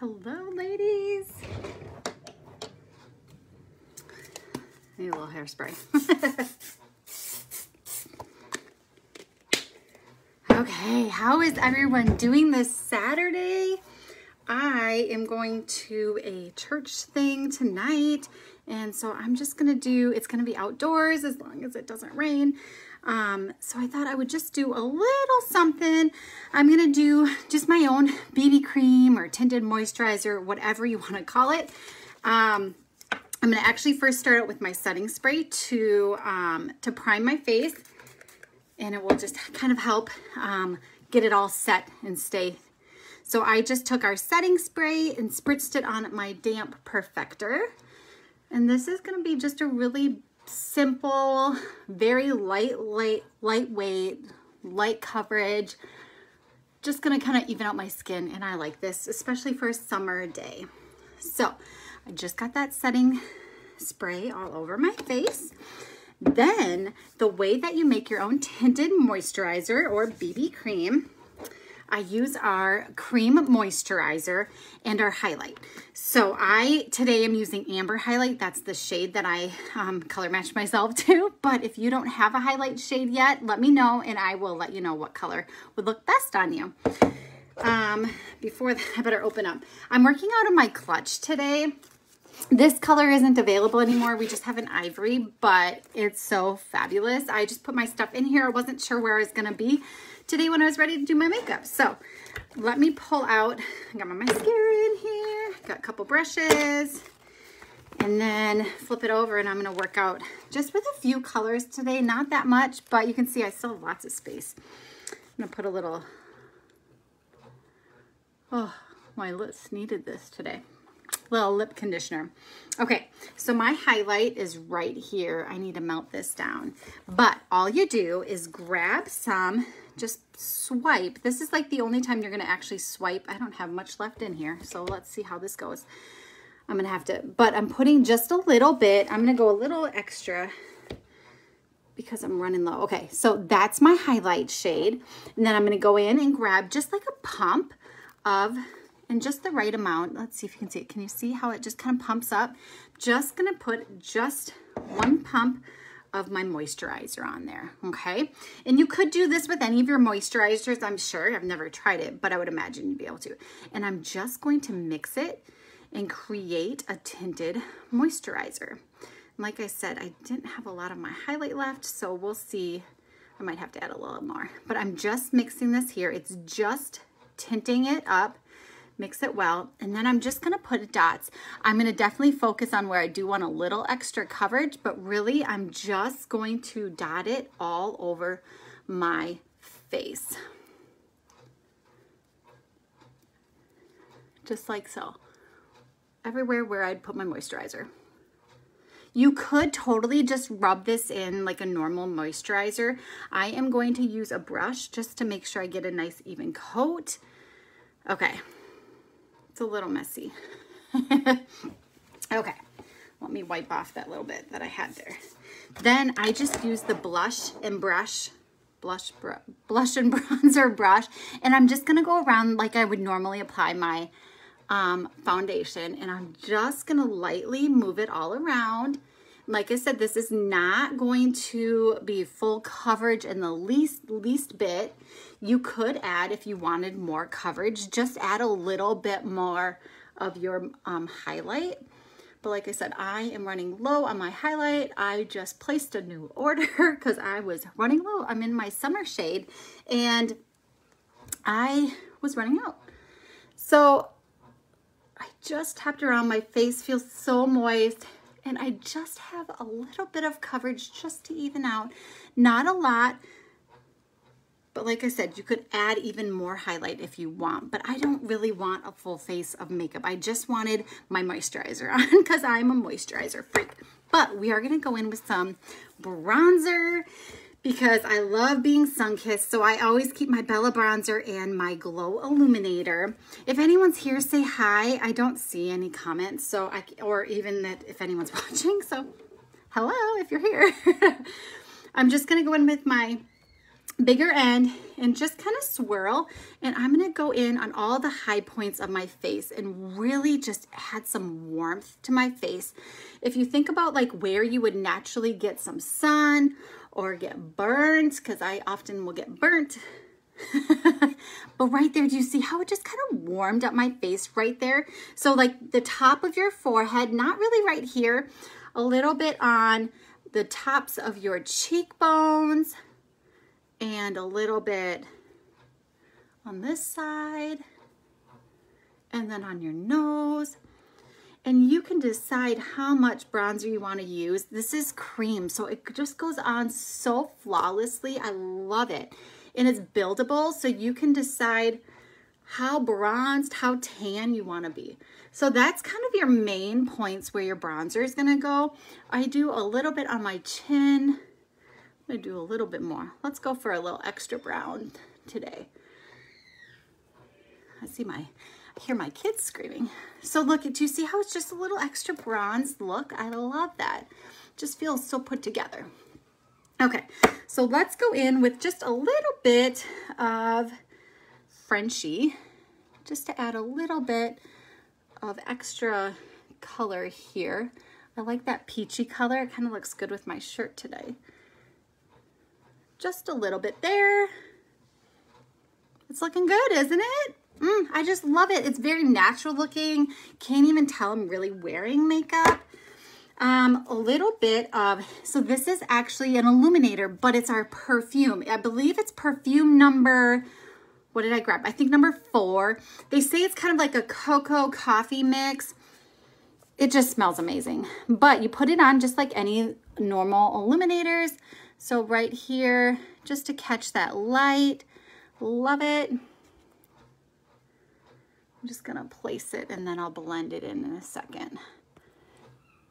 Hello, ladies. Need a little hairspray. Okay, how is everyone doing this Saturday? I am going to a church thing tonight, and so I'm just gonna it's gonna be outdoors as long as it doesn't rain. So I thought I would just do a little something. I'm gonna do just my own BB cream or tinted moisturizer, whatever you want to call it. I'm gonna actually first start out with my setting spray to prime my face, and it will just kind of help get it all set and stay. So I just took our setting spray and spritzed it on my damp perfector, and this is gonna be just a really simple, very lightweight, light coverage. Just gonna kind of even out my skin, and I like this, especially for a summer day. So I just got that setting spray all over my face. Then the way that you make your own tinted moisturizer or BB cream, I use our cream moisturizer and our highlight. So today I'm using Amber highlight. That's the shade that I color matched myself to. But if you don't have a highlight shade yet, let me know and I will let you know what color would look best on you. Before that, I better open up. I'm working out of my clutch today. This color isn't available anymore. We just have an ivory, but it's so fabulous. I just put my stuff in here. I wasn't sure where I was gonna be today when I was ready to do my makeup. So let me pull out, I got my mascara in here, got a couple brushes, and then flip it over, and I'm gonna work out just with a few colors today, not that much, but you can see I still have lots of space. I'm gonna put a little, oh, my lips needed this today. Little lip conditioner. Okay, so my highlight is right here. I need to melt this down. But all you do is grab some, just swipe. This is like the only time you're gonna actually swipe. I don't have much left in here, so let's see how this goes. I'm gonna have to, but I'm putting just a little bit. I'm gonna go a little extra because I'm running low. Okay, so that's my highlight shade. And then I'm gonna go in and grab just like a pump of, and just the right amount. Let's see if you can see it. Can you see how it just kind of pumps up? Just gonna put just one pump of my moisturizer on there, okay? And you could do this with any of your moisturizers, I'm sure. I've never tried it, but I would imagine you'd be able to. And I'm just going to mix it and create a tinted moisturizer. And like I said, I didn't have a lot of my highlight left, so we'll see. I might have to add a little more, but I'm just mixing this here. It's just tinting it up. Mix it well, and then I'm just gonna put dots. I'm gonna definitely focus on where I do want a little extra coverage, but really I'm just going to dot it all over my face. Just like so. Everywhere where I'd put my moisturizer. You could totally just rub this in like a normal moisturizer. I am going to use a brush just to make sure I get a nice even coat. Okay. It's a little messy. Okay, let me wipe off that little bit that I had there. Then I just use the blush and bronzer brush, and I'm just gonna go around like I would normally apply my foundation, and I'm just gonna lightly move it all around. Like I said, this is not going to be full coverage in the least bit. You could add, if you wanted more coverage, just add a little bit more of your highlight. But like I said, I am running low on my highlight. I just placed a new order because I was running low. I'm in my summer shade and I was running out. So I just tapped around. My face feels so moist. And I just have a little bit of coverage just to even out. Not a lot, but like I said, you could add even more highlight if you want, but I don't really want a full face of makeup. I just wanted my moisturizer on because I'm a moisturizer freak. But we are gonna go in with some bronzer because I love being sun-kissed, so I always keep my Bella bronzer and my Glow Illuminator. If anyone's here, say hi. I don't see any comments, or even that if anyone's watching, so hello if you're here. I'm just gonna go in with my bigger end and just kind of swirl. And I'm going to go in on all the high points of my face and really just add some warmth to my face. If you think about like where you would naturally get some sun or get burnt, because I often will get burnt. But right there, do you see how it just kind of warmed up my face right there? So like the top of your forehead, not really right here, a little bit on the tops of your cheekbones and a little bit on this side and then on your nose. And you can decide how much bronzer you want to use. This is cream, so it just goes on so flawlessly. I love it. And it's buildable, so you can decide how bronzed, how tan you want to be. So that's kind of your main points where your bronzer is going to go. I do a little bit on my chin. I'm going to do a little bit more. Let's go for a little extra brown today. I hear my kids screaming. So look, do you see how it's just a little extra bronze look? I love that. Just feels so put together. Okay, so let's go in with just a little bit of Frenchie, just to add a little bit of extra color here. I like that peachy color. It kind of looks good with my shirt today. Just a little bit there. It's looking good, isn't it? I just love it. It's very natural looking. Can't even tell I'm really wearing makeup. A little bit of, so this is actually an illuminator, but it's our perfume. I believe it's perfume number, what did I grab? I think number 4. They say it's kind of like a cocoa coffee mix. It just smells amazing. But you put it on just like any normal illuminators. So right here, just to catch that light. Love it. I'm just gonna place it and then I'll blend it in a second.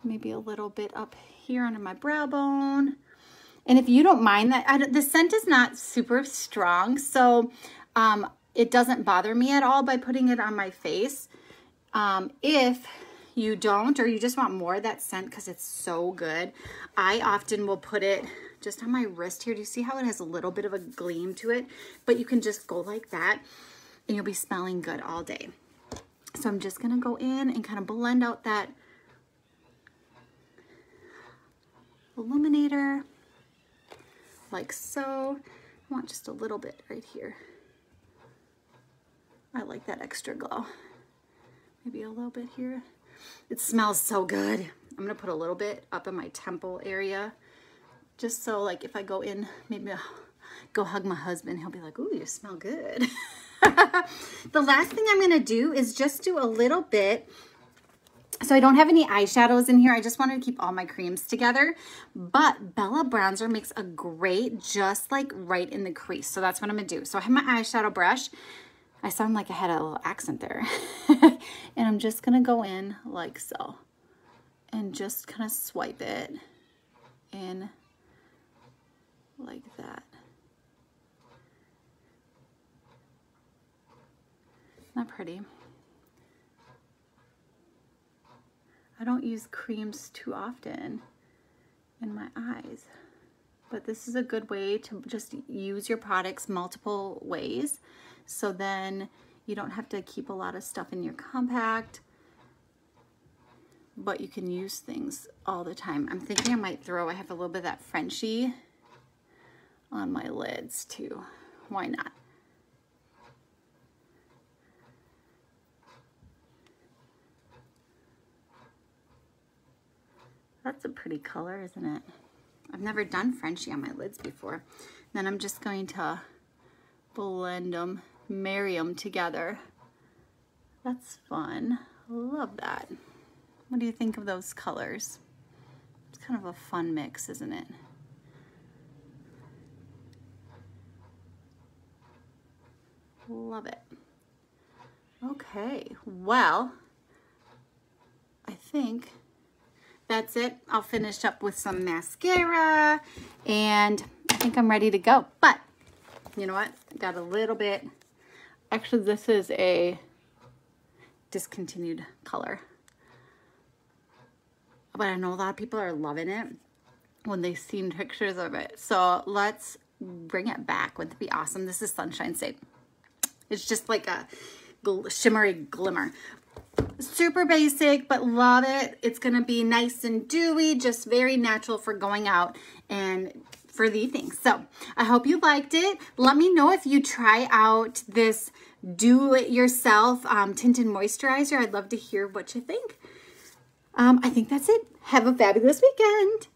Maybe a little bit up here under my brow bone. And if you don't mind that, the scent is not super strong, so it doesn't bother me at all by putting it on my face. If you don't, or you just want more of that scent because it's so good, I often will put it just on my wrist here. Do you see how it has a little bit of a gleam to it? But you can just go like that and you'll be smelling good all day. So I'm just gonna go in and kind of blend out that illuminator like so. I want just a little bit right here. I like that extra glow. Maybe a little bit here. It smells so good. I'm gonna put a little bit up in my temple area, just so like if I go in, maybe I'll go hug my husband, he'll be like, ooh, you smell good. The last thing I'm gonna do is just do a little bit. So I don't have any eyeshadows in here. I just wanted to keep all my creams together. But Bella Bronzer makes a great, just like right in the crease. So that's what I'm gonna do. So I have my eyeshadow brush. I sound like I had a little accent there. And I'm just gonna go in like so. And just kind of swipe it in like that. Isn't that pretty? I don't use creams too often in my eyes, but this is a good way to just use your products multiple ways, so then you don't have to keep a lot of stuff in your compact, but you can use things all the time. I'm thinking I might throw, I have a little bit of that Frenchie on my lids too. Why not? That's a pretty color, isn't it? I've never done Frenchie on my lids before. Then I'm just going to blend them, marry them together. That's fun. Love that. What do you think of those colors? It's kind of a fun mix, isn't it? Love it. Okay, well, I think that's it. I'll finish up with some mascara and I think I'm ready to go. But you know what? Got a little bit. Actually, this is a discontinued color. But I know a lot of people are loving it when they've seen pictures of it. So let's bring it back. Wouldn't it be awesome? This is Sunshine Seint. It's just like a shimmery glimmer. Super basic, but love it. It's going to be nice and dewy, just very natural for going out and for the evening. So I hope you liked it. Let me know if you try out this do-it-yourself tinted moisturizer. I'd love to hear what you think. I think that's it. Have a fabulous weekend.